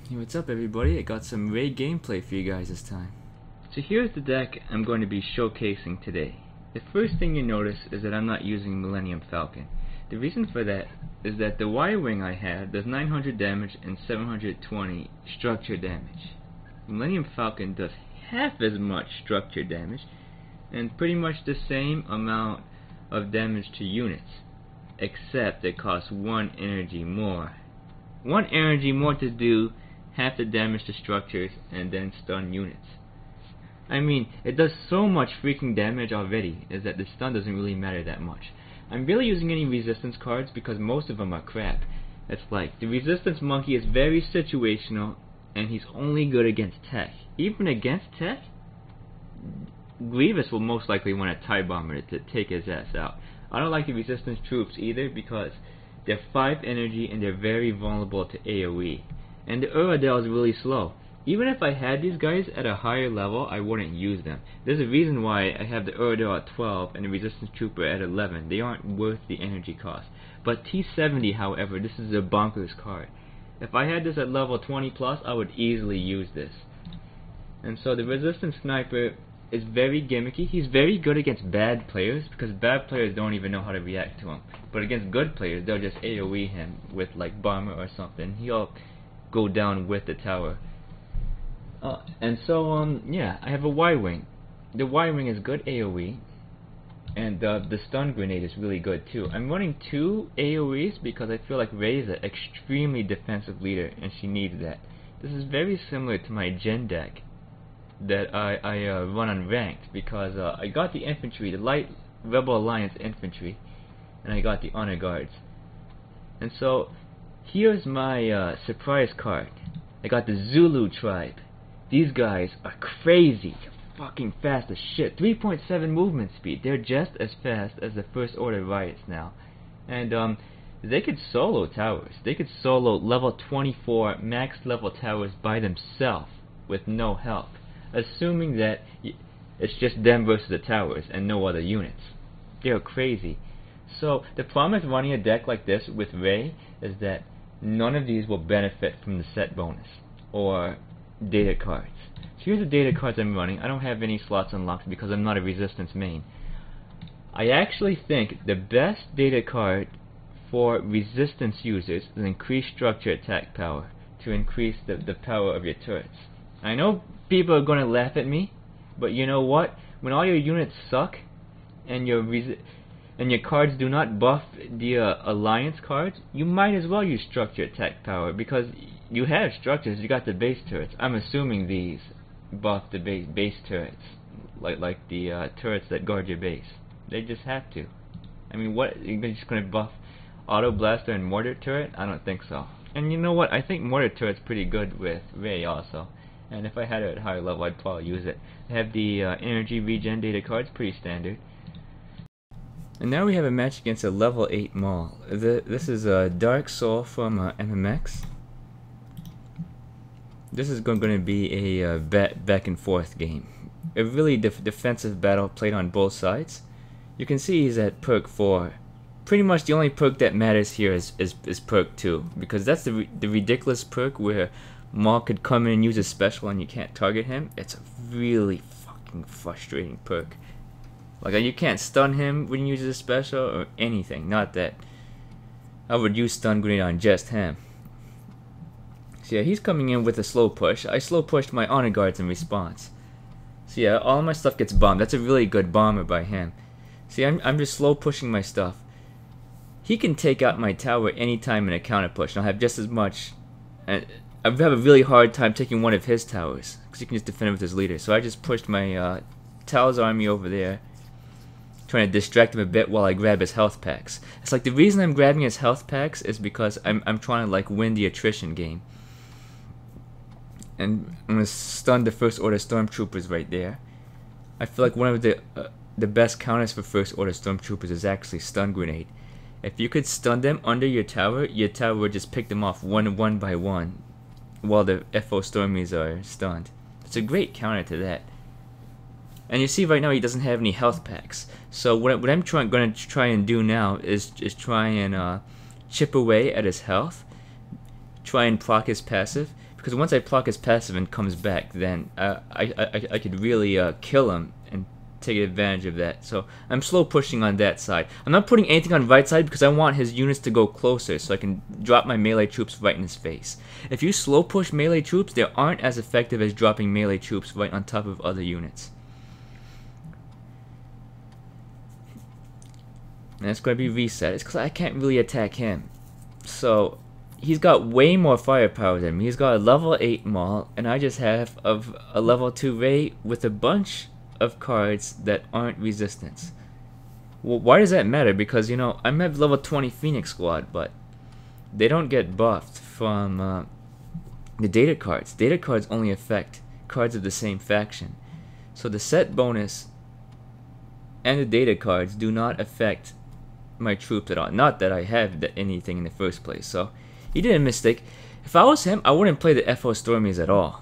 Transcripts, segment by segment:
Hey, what's up everybody? I got some Ray gameplay for you guys this time. So here's the deck I'm going to be showcasing today. The first thing you notice is that I'm not using Millennium Falcon. The reason for that is that the Y-Wing I have does 900 damage and 720 structure damage. Millennium Falcon does half as much structure damage and pretty much the same amount of damage to units, except it costs 1 energy more. 1 energy more to do half the damage to structures and then stun units. I mean, it does so much freaking damage already, is that the stun doesn't really matter that much. I'm barely using any resistance cards because most of them are crap. It's like, the resistance monkey is very situational and he's only good against tech. Even against tech, Grievous will most likely want a TIE Bomber to take his ass out. I don't like the resistance troops either because they're 5 energy and they're very vulnerable to AoE. And the Uradel is really slow. Even if I had these guys at a higher level, I wouldn't use them. There's a reason why I have the Uradel at 12 and the Resistance Trooper at 11. They aren't worth the energy cost. But T70, however, this is a bonkers card. If I had this at level 20 plus, I would easily use this. And so the Resistance Sniper is very gimmicky. He's very good against bad players because bad players don't even know how to react to him. But against good players, they'll just AoE him with like Bomber or something. He'll go down with the tower. And so yeah, I have a Y-Wing. The Y-Wing is good AoE, and the stun grenade is really good too. I'm running 2 AoEs because I feel like Rey is an extremely defensive leader and she needs that. This is very similar to my Gen deck that I run on ranked because I got the infantry, the light Rebel Alliance infantry, and I got the honor guards. And so here's my surprise card. I got the Zulu tribe. These guys are crazy, fucking fast as shit. 3.7 movement speed. They're just as fast as the First Order riots now. And they could solo towers. They could solo level 24 max level towers by themselves with no help, assuming that it's just them versus the towers and no other units. They're crazy. So the problem with running a deck like this with Rey is that none of these will benefit from the set bonus or data cards. So here's the data cards I'm running. I don't have any slots unlocked because I'm not a resistance main. I actually think the best data card for resistance users is increased structure attack power to increase the power of your turrets. I know people are going to laugh at me, but you know what? When all your units suck and your cards do not buff the alliance cards, you might as well use structure attack power because you have structures. You got the base turrets. I'm assuming these buff the base turrets, like the turrets that guard your base. They just have to. I mean, what? You're just gonna buff auto blaster and mortar turret? I don't think so. And you know what? I think mortar turret's pretty good with Rey also. And if I had it at higher level, I'd probably use it. I have the energy regen data cards, pretty standard. And now we have a match against a level 8 Maul. This is a Dark Soul from MMX. This is going to be a back and forth game. A really defensive battle played on both sides. You can see he's at perk 4. Pretty much the only perk that matters here is perk 2. Because that's the ridiculous perk where Maul could come in and use a special and you can't target him. It's a really fucking frustrating perk. Like, you can't stun him when he uses a special or anything. Not that I would use stun grenade on just him. So yeah, he's coming in with a slow push. I slow pushed my honor guards in response. So yeah, all my stuff gets bombed. That's a really good bomber by him. See, I'm just slow pushing my stuff. He can take out my tower anytime in a counter push, and I'll have just as much. And I have a really hard time taking one of his towers because he can just defend it with his leader. So I just pushed my Tal's army over there, trying to distract him a bit while I grab his health packs. It's like the reason I'm grabbing his health packs is because I'm trying to like win the attrition game. And I'm gonna stun the First Order Stormtroopers right there. I feel like one of the best counters for First Order Stormtroopers is actually stun grenade. If you could stun them under your tower would just pick them off one by one while the FO Stormies are stunned. It's a great counter to that. And you see right now he doesn't have any health packs. So what I'm going to try and do now is try and chip away at his health, try and proc his passive, because once I proc his passive and comes back, then I could really kill him and take advantage of that. So I'm slow pushing on that side. I'm not putting anything on right side because I want his units to go closer so I can drop my melee troops right in his face. If you slow push melee troops, they aren't as effective as dropping melee troops right on top of other units. And it's going to be reset. It's because I can't really attack him. So he's got way more firepower than me. He's got a level 8 Maul, and I just have a level 2 Ray with a bunch of cards that aren't resistance. Well, why does that matter? Because, you know, I'm at level 20 Phoenix Squad, but they don't get buffed from the data cards. Data cards only affect cards of the same faction. So the set bonus and the data cards do not affect my troops at all. Not that I have anything in the first place. So he did a mistake. If I was him, I wouldn't play the FO Stormies at all.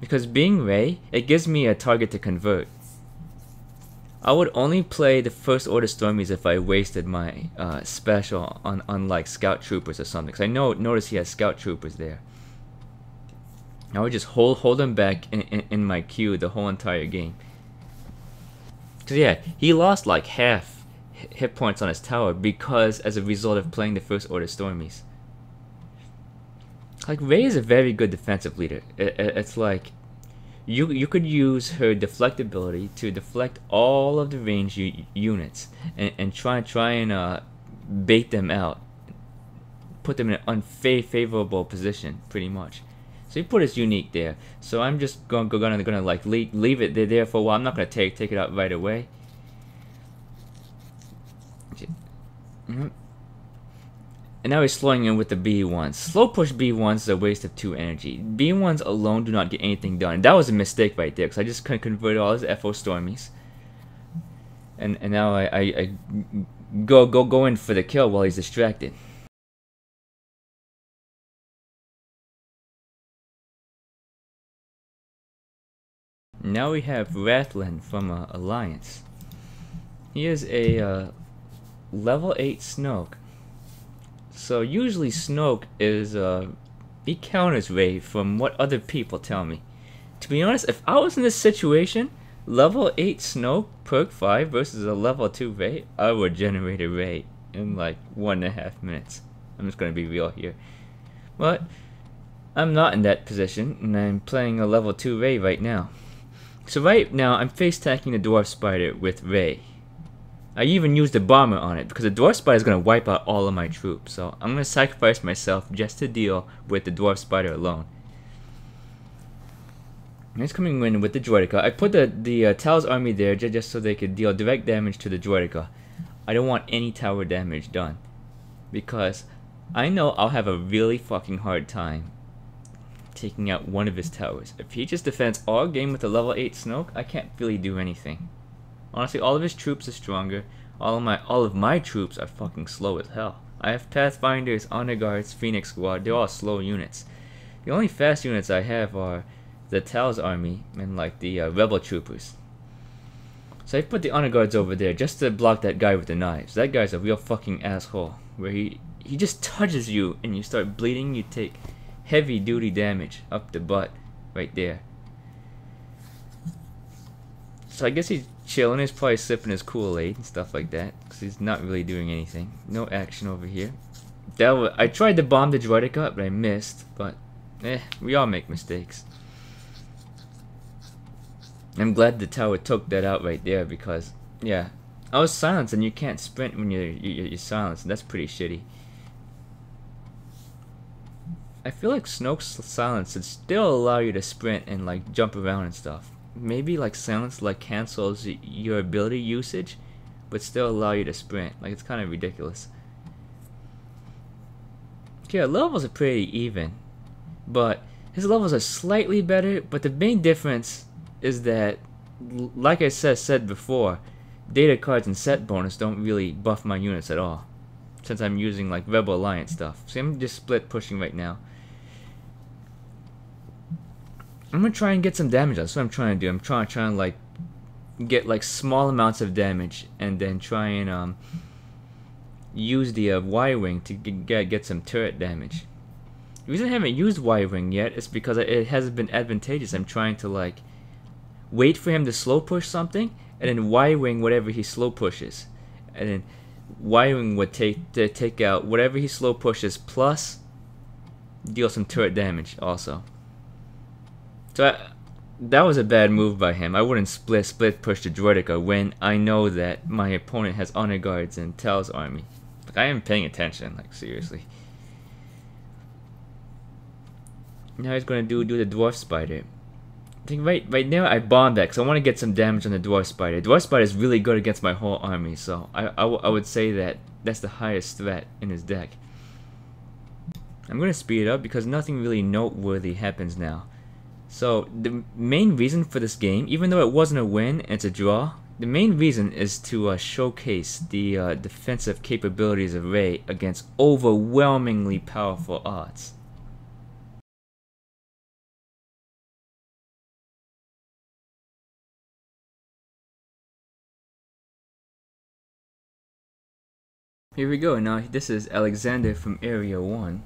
Because being Ray, it gives me a target to convert. I would only play the first order Stormies if I wasted my special on like Scout Troopers or something. Because I notice he has Scout Troopers there. I would just hold him back in my queue the whole entire game. Because yeah, he lost like half hit points on his tower because as a result of playing the first order Stormies. Like, Ray is a very good defensive leader. It's like you could use her deflect ability to deflect all of the range units and try and bait them out, put them in an unfavorable position pretty much. So he put his unique there. So I'm just gonna like leave it there for a while. I'm not gonna take it out right away. And now he's slowing in with the B1s. Slow push B1s is a waste of 2 energy. B1s alone do not get anything done. That was a mistake right there, because I just couldn't convert all his FO Stormies. And now I go in for the kill while he's distracted. Now we have Rathlin from Alliance. He is a level 8 Snoke. So usually Snoke is he counters Ray from what other people tell me. To be honest, if I was in this situation, level 8 Snoke perk 5 versus a level 2 Ray, I would generate a Ray in like 1.5 minutes. I'm just gonna be real here. But I'm not in that position, and I'm playing a level 2 Ray right now. So right now I'm face tanking the Dwarf Spider with Ray. I even used a bomber on it because the Dwarf Spider is going to wipe out all of my troops. So I'm going to sacrifice myself just to deal with the Dwarf Spider alone. And he's coming in with the Droideka. I put the Tal's army there just so they could deal direct damage to the Droideka. I don't want any tower damage done, because I know I'll have a really fucking hard time taking out one of his towers. If he just defends all game with a level 8 Snoke, I can't really do anything. Honestly, all of his troops are stronger. All of my troops are fucking slow as hell. I have Pathfinders, Honor Guards, Phoenix Squad. They're all slow units. The only fast units I have are the Tal's army and like the Rebel Troopers. So I put the Honor Guards over there just to block that guy with the knives. That guy's a real fucking asshole. Where he just touches you and you start bleeding. You take heavy duty damage up the butt right there. So I guess he's chilling. He's probably sipping his Kool-Aid and stuff like that, because he's not really doing anything. No action over here. I tried to bomb the Droideka, but I missed. But we all make mistakes. I'm glad the tower took that out right there, because yeah, I was silenced, and you can't sprint when you're silenced, and that's pretty shitty. I feel like Snoke's silence would still allow you to sprint and like jump around and stuff. Maybe like silence like cancels your ability usage, but still allow you to sprint. Like, it's kind of ridiculous. Okay, our levels are pretty even, but his levels are slightly better. But the main difference is that, like I said before, data cards and set bonus don't really buff my units at all, since I'm using like Rebel Alliance stuff. So I'm just split pushing right now. I'm gonna try and get some damage. That's what I'm trying to do. I'm trying to like get like small amounts of damage, and then try and use the Y-wing to get some turret damage. The reason I haven't used Y-Wing yet is because it hasn't been advantageous. I'm trying to like wait for him to slow push something, and then Y-Wing whatever he slow pushes, and then Y-Wing would take out whatever he slow pushes plus deal some turret damage also. So that was a bad move by him. I wouldn't split push the Droideka when I know that my opponent has honor guards and Tal's army. Like, I am paying attention, like seriously. Now he's gonna do the dwarf spider. I think right now I bomb that because I want to get some damage on the dwarf spider. Dwarf spider is really good against my whole army, so I would say that that's the highest threat in his deck. I'm gonna speed it up because nothing really noteworthy happens now. So the main reason for this game, even though it wasn't a win, it's a draw. The main reason is to showcase the defensive capabilities of Rey against overwhelmingly powerful odds. Here we go. Now this is Alexander from Area 1.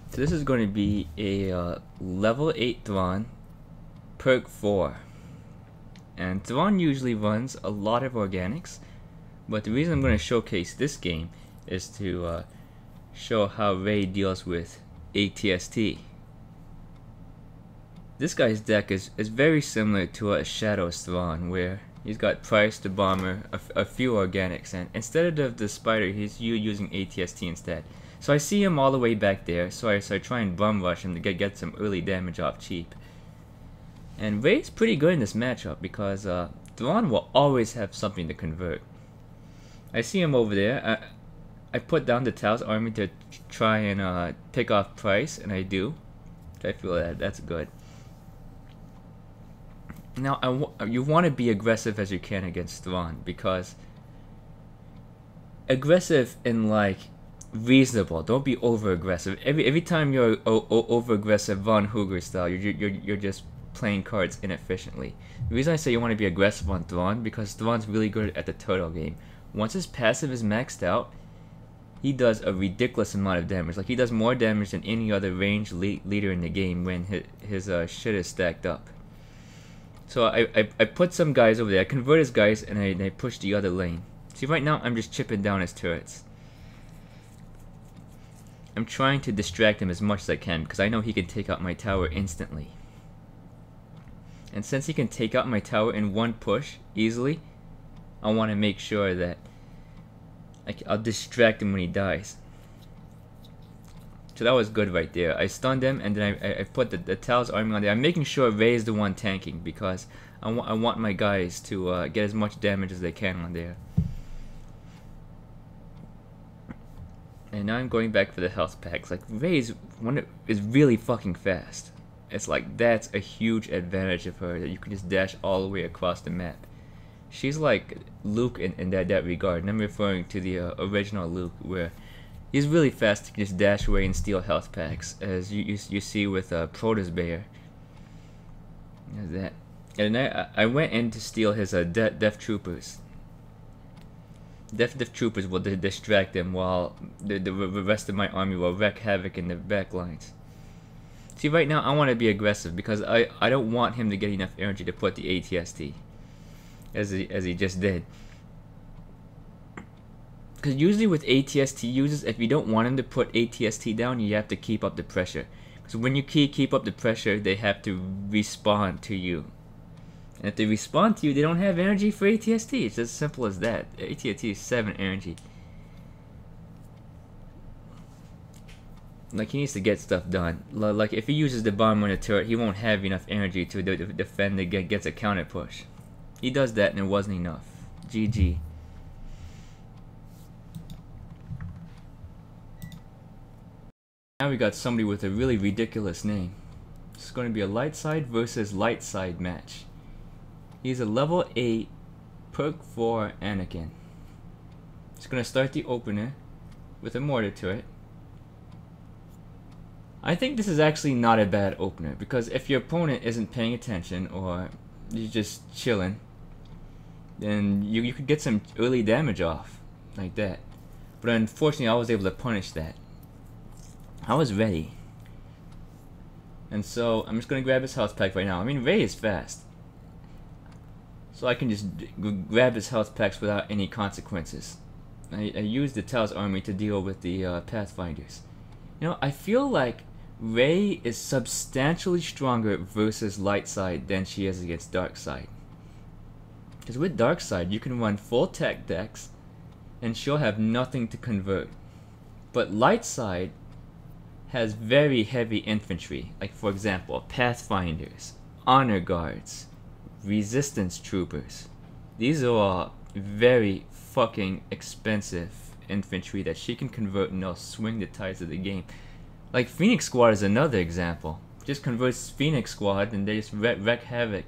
So this is going to be a level 8 Thrawn, perk 4. And Thrawn usually runs a lot of organics, but the reason I'm going to showcase this game is to show how Rey deals with ATST. This guy's deck is very similar to a Shadow's Thrawn, where he's got Price, the Bomber, a few organics, and instead of the Spider, he's using ATST instead. So I see him all the way back there, so I try and bum rush him to get some early damage off cheap. And Rey's pretty good in this matchup because Thrawn will always have something to convert. I see him over there. I put down the Tal's army to try and pick off Price, and I do. I feel that's good. Now you want to be aggressive as you can against Thrawn, because aggressive in like reasonable. Don't be over aggressive. Every time you're over aggressive Von Hooger style, you're just playing cards inefficiently. The reason I say you want to be aggressive on Thrawn because Thrawn's really good at the turtle game. Once his passive is maxed out, he does a ridiculous amount of damage. Like he does more damage than any other ranged leader in the game when his shit is stacked up. So I put some guys over there. I convert his guys and I push the other lane. See, right now I'm just chipping down his turrets. I'm trying to distract him as much as I can because I know he can take out my tower instantly. And since he can take out my tower in one push easily, I want to make sure that I'll distract him when he dies. So that was good right there. I stunned him and then I put the Tal's army on there. I'm making sure Rey is the one tanking because I want my guys to get as much damage as they can on there. And now I'm going back for the health packs. Like Rey is really fucking fast. It's like that's a huge advantage of her, that you can just dash all the way across the map. She's like Luke in that regard. And I'm referring to the original Luke, where he's really fast to just dash away and steal health packs, as you see with Protoss Bayer. There's that. And I went in to steal his Death Troopers. Death Troopers will distract them while the rest of my army will wreak havoc in the back lines. See, right now I want to be aggressive because I don't want him to get enough energy to put the ATST, as he just did. Because usually with ATST users, if you don't want him to put ATST down, you have to keep up the pressure. Because when you keep up the pressure, they have to respond to you. And if they respond to you, they don't have energy for ATST. It's as simple as that. ATST is 7 energy. Like, he needs to get stuff done. Like, if he uses the bomber on the turret, he won't have enough energy to defend and gets a counter push. He does that and it wasn't enough. GG. Now we got somebody with a really ridiculous name. It's going to be a light side versus light side match. He's a level 8 perk 4 Anakin. He's going to start the opener with a mortar turret. I think this is actually not a bad opener, because if your opponent isn't paying attention or you're just chilling, then you could get some early damage off like that. But unfortunately I was able to punish that. I was ready. And so I'm just gonna grab his health pack right now. I mean, Ray is fast, so I can just grab his health packs without any consequences. I use the Taos army to deal with the Pathfinders. You know, I feel like Ray is substantially stronger versus light side than she is against dark side. Because with dark side, you can run full tech decks, and she'll have nothing to convert. But light side has very heavy infantry, like for example, Pathfinders, Honor Guards, Resistance Troopers. These are all very fucking expensive infantry that she can convert and they'll swing the tides of the game. Like Phoenix Squad is another example. Just converts Phoenix Squad and they just wreak havoc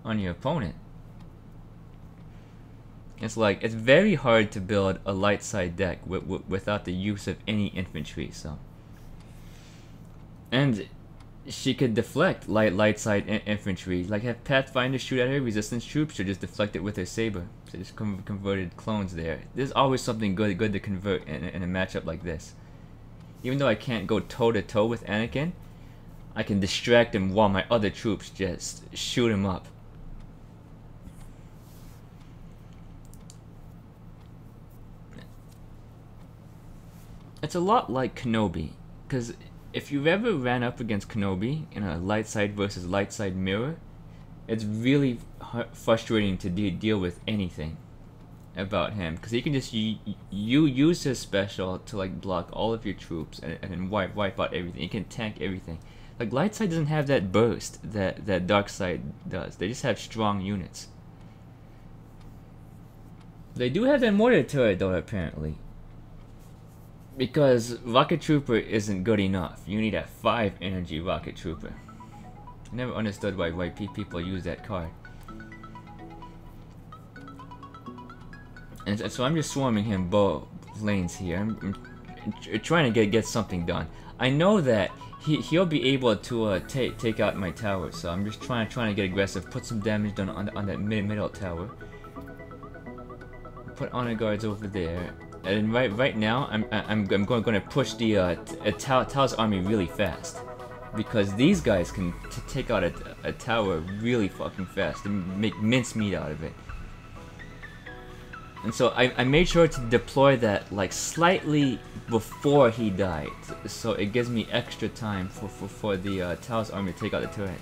on your opponent. It's like, it's very hard to build a light side deck without the use of any infantry, so. And she could deflect light side infantry. Like have Pathfinder shoot at her resistance troops, she'll just deflect it with her saber. So just converted clones there. There's always something good to convert in a matchup like this. Even though I can't go toe to toe with Anakin, I can distract him while my other troops just shoot him up. It's a lot like Kenobi, because if you've ever ran up against Kenobi in a light side versus light side mirror, it's really frustrating to deal with anything about him, because he can just use his special to like block all of your troops and then wipe out everything. He can tank everything. Like light side doesn't have that burst that dark side does. They just have strong units. They do have that mortar turret though, apparently. Because Rocket Trooper isn't good enough. You need a 5 energy Rocket Trooper. I never understood why people use that card. And so I'm just swarming him both lanes here. I'm trying to get something done. I know that he'll be able to take out my tower, so I'm just trying to get aggressive. Put some damage done on that middle tower. Put honor guards over there. And right now, I'm going to push the Tao's army really fast, because these guys can take out a tower really fucking fast and make mincemeat out of it. And so I made sure to deploy that like slightly before he died, so it gives me extra time for the Tao's army to take out the turret.